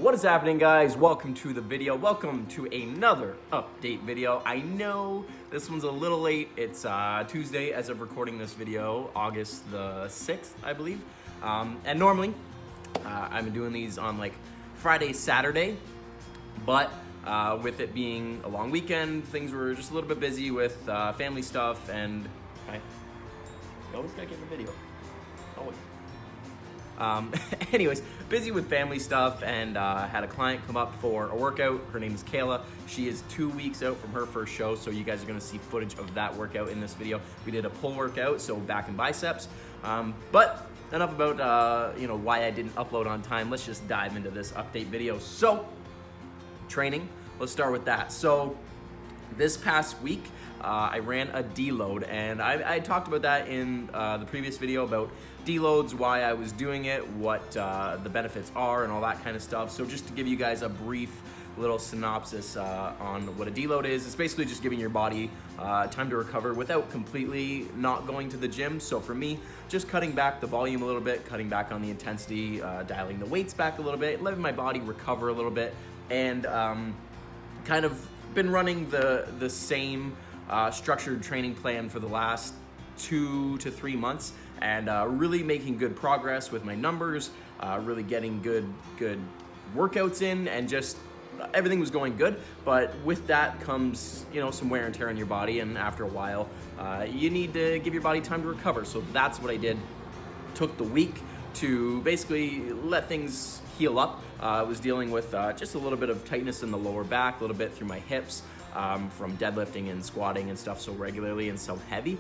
What is happening, guys? Welcome to the video. Welcome to another update video. I know this one's a little late. It's Tuesday as of recording this video, August the 6th, I believe. And normally, I've been doing these on like Friday, Saturday, but with it being a long weekend, things were just a little bit busy with family stuff, and you always gotta get in the video. Always. Anyways, busy with family stuff, and had a client come up for a workout. Her name is Kayla. She is 2 weeks out from her first show, so you guys are gonna see footage of that workout in this video. We did a pull workout, so back and biceps. But enough about why I didn't upload on time. Let's just dive into this update video. So, training, let's start with that. So, this past week, I ran a deload, and I talked about that in the previous video about deloads, why I was doing it, what the benefits are, and all that kind of stuff. So just to give you guys a brief little synopsis on what a deload is, it's basically just giving your body time to recover without completely not going to the gym. So for me, just cutting back the volume a little bit, cutting back on the intensity, dialing the weights back a little bit, letting my body recover a little bit, and kind of been running the same structured training plan for the last 2 to 3 months, and really making good progress with my numbers, really getting good workouts in, and just everything was going good. But with that comes some wear and tear on your body, and after a while you need to give your body time to recover. So that's what I did. Took the week to basically let things heal up. I was dealing with just a little bit of tightness in the lower back, a little bit through my hips, from deadlifting and squatting and stuff so regularly and so heavy.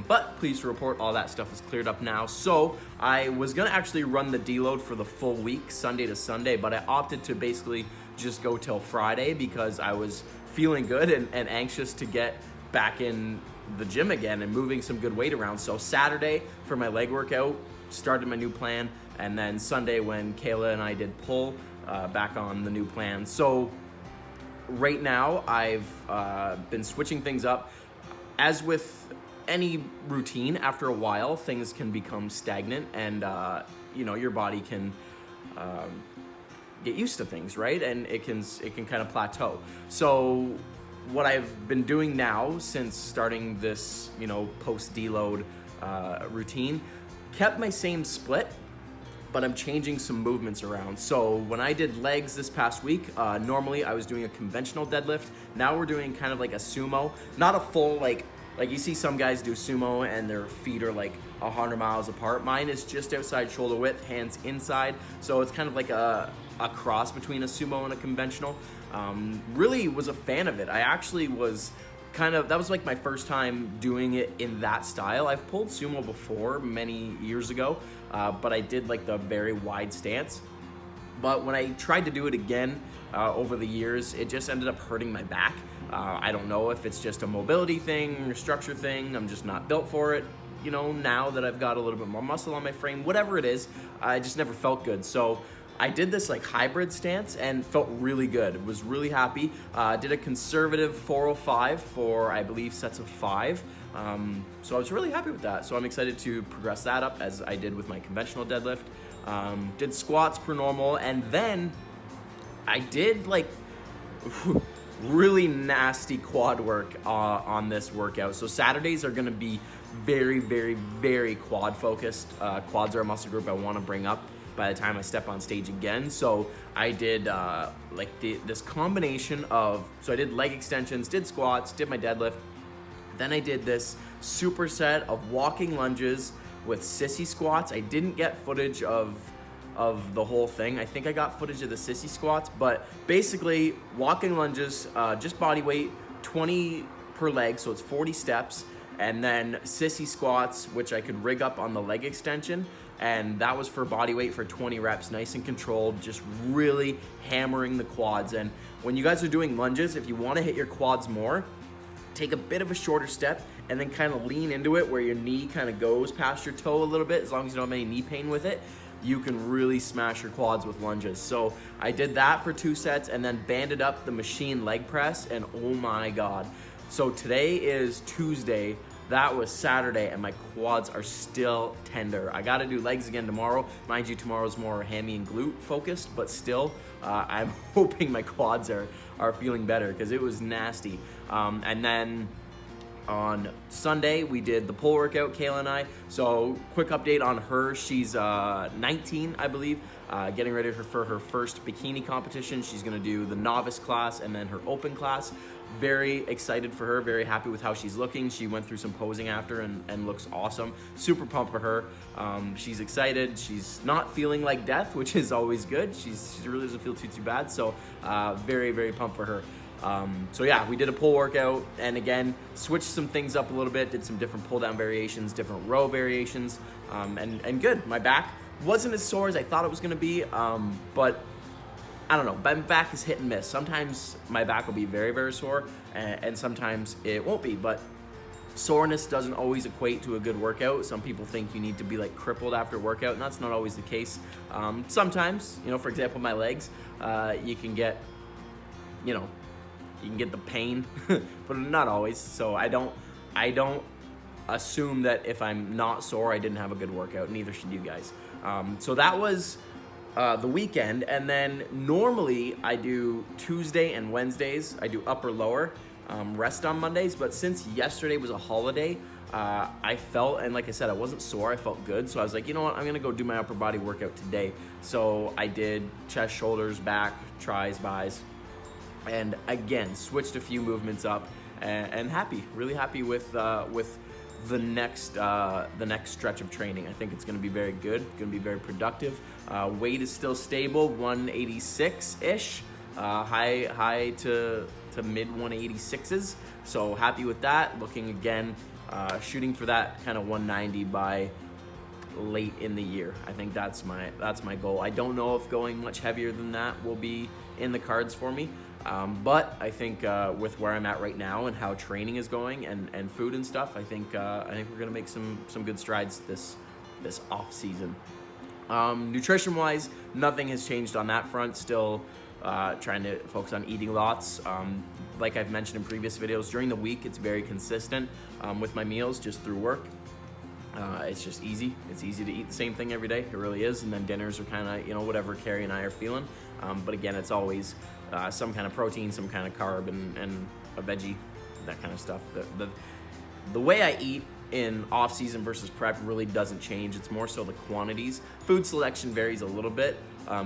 But pleased to report all that stuff is cleared up now. So I was gonna actually run the deload for the full week, Sunday to Sunday, but I opted to basically just go till Friday because I was feeling good and anxious to get back in the gym again and moving some good weight around. So Saturday for my leg workout, started my new plan, and then Sunday when Kayla and I did pull, back on the new plan. So right now I've been switching things up. As with any routine, after a while things can become stagnant, and your body can get used to things, right? And it can kind of plateau. So what I've been doing now since starting this post deload routine, kept my same split, but I'm changing some movements around. So when I did legs this past week, normally I was doing a conventional deadlift. Now we're doing kind of like a sumo, not a full like you see some guys do sumo and their feet are like 100 miles apart. Mine is just outside shoulder width, hands inside. So it's kind of like a cross between a sumo and a conventional. Really was a fan of it. I actually was that was like my first time doing it in that style. I've pulled sumo before many years ago, but I did like the very wide stance. But when I tried to do it again over the years, it just ended up hurting my back. I don't know if it's just a mobility thing or structure thing. I'm just not built for it. Now that I've got a little bit more muscle on my frame, whatever it is, I just never felt good. So I did this like hybrid stance and felt really good. Was really happy. Did a conservative 405 for, I believe, sets of 5. So I was really happy with that. So I'm excited to progress that up as I did with my conventional deadlift. Did squats per normal, and then I did like really nasty quad work on this workout. So Saturdays are gonna be very, very, very quad focused. Quads are a muscle group I wanna bring up by the time I step on stage again. So I did this combination of, so I did leg extensions, did squats, did my deadlift. Then I did this superset of walking lunges with sissy squats. I didn't get footage of the whole thing. I think I got footage of the sissy squats, but basically walking lunges, just body weight, 20 per leg, so it's 40 steps, and then sissy squats, which I could rig up on the leg extension, and that was for body weight for 20 reps, nice and controlled, just really hammering the quads. And when you guys are doing lunges, if you want to hit your quads more, take a bit of a shorter step and then kind of lean into it where your knee kind of goes past your toe a little bit. As long as you don't have any knee pain with it, you can really smash your quads with lunges. So I did that for 2 sets and then banded up the machine leg press, and oh my God. So today is Tuesday. That was Saturday, and my quads are still tender. I gotta do legs again tomorrow. Mind you, tomorrow's more hammy and glute focused, but still, I'm hoping my quads are feeling better because it was nasty. And then on Sunday, we did the pole workout, Kayla and I. So quick update on her. She's 19, I believe, getting ready for her first bikini competition. She's gonna do the novice class and then her open class. Very excited for her, very happy with how she's looking. She went through some posing after and looks awesome. Super pumped for her. She's excited. She's not feeling like death, which is always good. She really doesn't feel too bad. So very, very pumped for her. So yeah, we did a pull workout and again, switched some things up a little bit, did some different pull down variations, different row variations, and good. My back wasn't as sore as I thought it was gonna be, but I don't know, my back is hit and miss. Sometimes my back will be very, very sore and sometimes it won't be, but soreness doesn't always equate to a good workout. Some people think you need to be like crippled after a workout, and that's not always the case. Sometimes, for example, my legs, you can get the pain, but not always. So I don't assume that if I'm not sore, I didn't have a good workout. Neither should you guys. So that was the weekend, and then normally I do Tuesday and Wednesdays. I do upper lower, rest on Mondays. But since yesterday was a holiday, I felt, and like I said, I wasn't sore. I felt good, so I was like, you know what? I'm gonna go do my upper body workout today. So I did chest, shoulders, back, tris, bis. And again, switched a few movements up, and really happy with the next stretch of training. I think it's going to be very good, going to be very productive. Weight is still stable, 186-ish, high to mid 186s. So happy with that. Looking again, shooting for that kind of 190 by late in the year. I think that's my goal. I don't know if going much heavier than that will be in the cards for me. But I think with where I'm at right now and how training is going and food and stuff, I think we're gonna make some good strides this off season. Nutrition wise, nothing has changed on that front. Still trying to focus on eating lots. Like I've mentioned in previous videos, during the week it's very consistent with my meals just through work. It's just easy. It's easy to eat the same thing every day. It really is. And then dinners are kind of, whatever Carrie and I are feeling. But again, it's always some kind of protein, some kind of carb, and a veggie, that kind of stuff. The way I eat in off season versus prep really doesn't change. It's more so the quantities. Food selection varies a little bit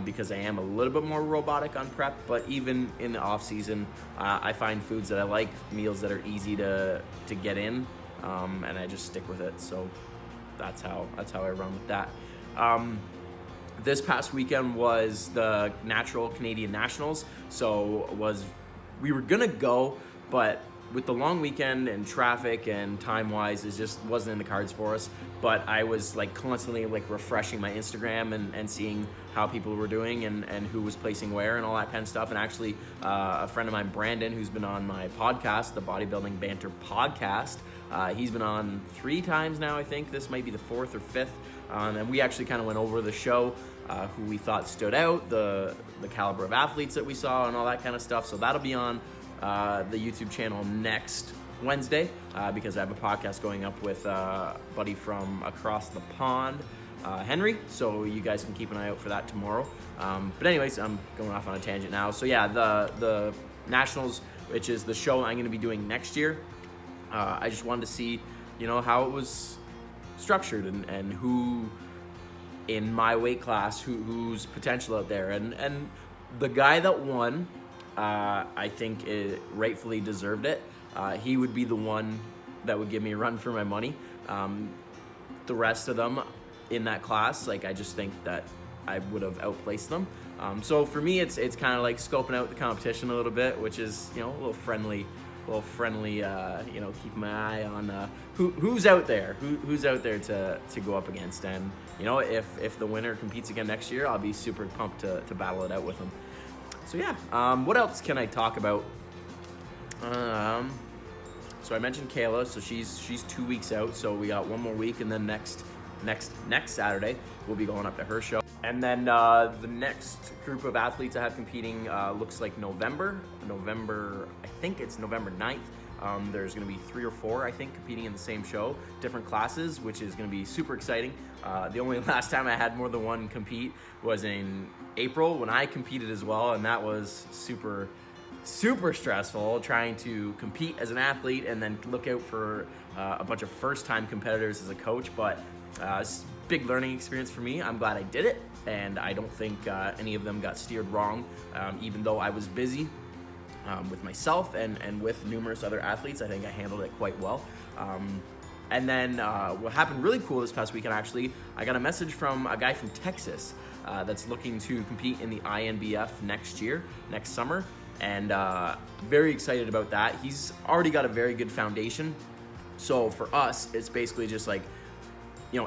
because I am a little bit more robotic on prep. But even in the off season, I find foods that I like, meals that are easy to get in, and I just stick with it. So that's how I run with that. This past weekend was the Natural Canadian Nationals, so we were gonna go, but with the long weekend and traffic and time-wise, it just wasn't in the cards for us. But I was constantly refreshing my Instagram and seeing how people were doing and who was placing where and all that kind of stuff. And actually, a friend of mine, Brandon, who's been on my podcast, the Bodybuilding Banter podcast, he's been on 3 times now, I think. This might be the 4th or 5th. And we actually kind of went over the show, who we thought stood out, the caliber of athletes that we saw and all that kind of stuff. So that'll be on the YouTube channel next Wednesday because I have a podcast going up with a buddy from across the pond, Henry. So you guys can keep an eye out for that tomorrow. But anyways, I'm going off on a tangent now. So yeah, the Nationals, which is the show I'm going to be doing next year. I just wanted to see, how it was structured and who in my weight class, who's potential out there. And the guy that won, I think it rightfully deserved it. He would be the one that would give me a run for my money. The rest of them in that class, I just think that I would have outplaced them. So for me, it's kind of like scoping out the competition a little bit, which is, a little friendly, keep my eye on who's out there, who's out there to go up against. And, if the winner competes again next year, I'll be super pumped to battle it out with them. So yeah, what else can I talk about? So I mentioned Kayla, so she's 2 weeks out, so we got one more week, and then next Saturday we'll be going up to her show. And then the next group of athletes I have competing looks like November. I think it's November 9th. There's going to be 3 or 4, I think, competing in the same show, different classes, which is going to be super exciting. The only last time I had more than one compete was in April when I competed as well, and that was super stressful, trying to compete as an athlete and then look out for a bunch of first-time competitors as a coach. But it's a big learning experience for me. I'm glad I did it, and I don't think any of them got steered wrong, even though I was busy with myself and with numerous other athletes. I think I handled it quite well. And then what happened really cool this past weekend, actually, I got a message from a guy from Texas that's looking to compete in the INBF next summer. And very excited about that. He's already got a very good foundation. So for us, it's basically just like,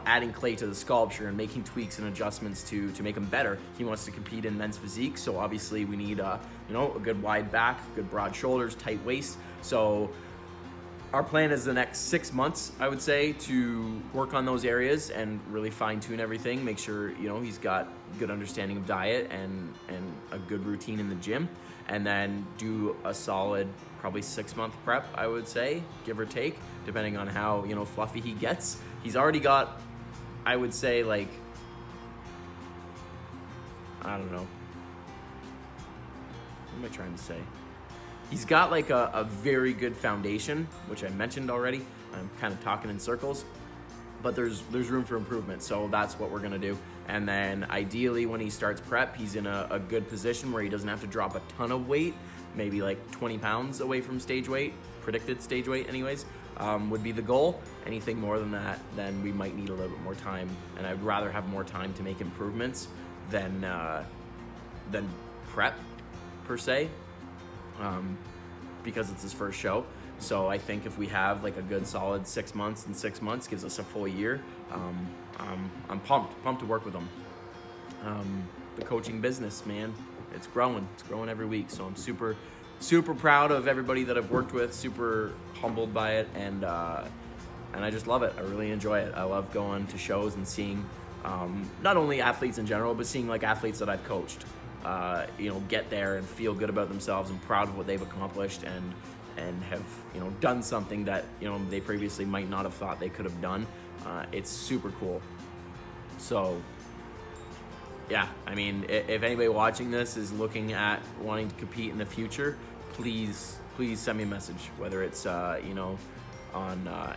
adding clay to the sculpture and making tweaks and adjustments to make him better. He wants to compete in men's physique, so obviously we need a good wide back, good broad shoulders, tight waist. So our plan is the next 6 months, I would say, to work on those areas and really fine tune everything, make sure, he's got good understanding of diet and a good routine in the gym, and then do a solid probably 6-month prep, I would say, give or take, depending on how, fluffy he gets. He's already got, I would say, like, I don't know. What am I trying to say? He's got like a very good foundation, which I mentioned already. I'm kind of talking in circles, but there's room for improvement. So that's what we're gonna do. And then ideally when he starts prep, he's in a good position where he doesn't have to drop a ton of weight, maybe like 20 pounds away from stage weight, predicted stage weight anyways, would be the goal. Anything more than that, then we might need a little bit more time. And I'd rather have more time to make improvements than prep per se. Because it's his first show. So I think if we have like a good solid 6 months, and 6 months gives us a full year, I'm pumped to work with him. The coaching business, man, it's growing every week. So I'm super proud of everybody that I've worked with, super humbled by it, and I just love it. I really enjoy it. I love going to shows and seeing not only athletes in general, but seeing like athletes that I've coached get there and feel good about themselves and proud of what they've accomplished and have, done something that, they previously might not have thought they could have done. It's super cool. So yeah, I mean, if anybody watching this is looking at wanting to compete in the future, please send me a message, whether it's, on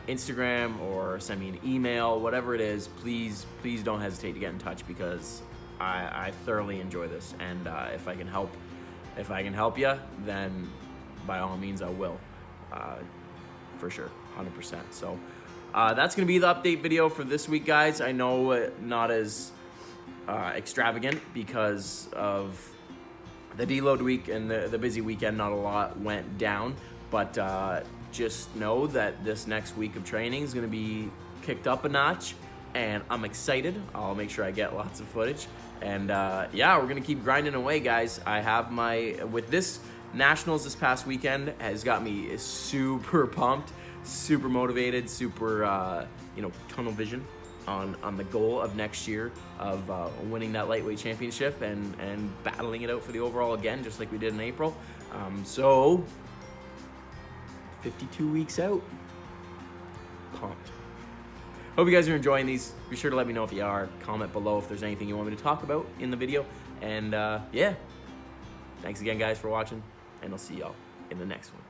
Instagram or send me an email, whatever it is. Please don't hesitate to get in touch, because I thoroughly enjoy this, and if I can help you, then by all means I will, for sure, 100%. So that's gonna be the update video for this week, guys. I know not as extravagant because of the deload week and the busy weekend. Not a lot went down, but just know that this next week of training is gonna be kicked up a notch, and I'm excited. I'll make sure I get lots of footage. And yeah, we're gonna keep grinding away, guys. I have with this Nationals this past weekend has got me super pumped, super motivated, super, tunnel vision on the goal of next year of winning that lightweight championship and battling it out for the overall again, just like we did in April. So 52 weeks out, pumped. Hope you guys are enjoying these. Be sure to let me know if you are. Comment below if there's anything you want me to talk about in the video. And yeah, thanks again, guys, for watching, and I'll see y'all in the next one.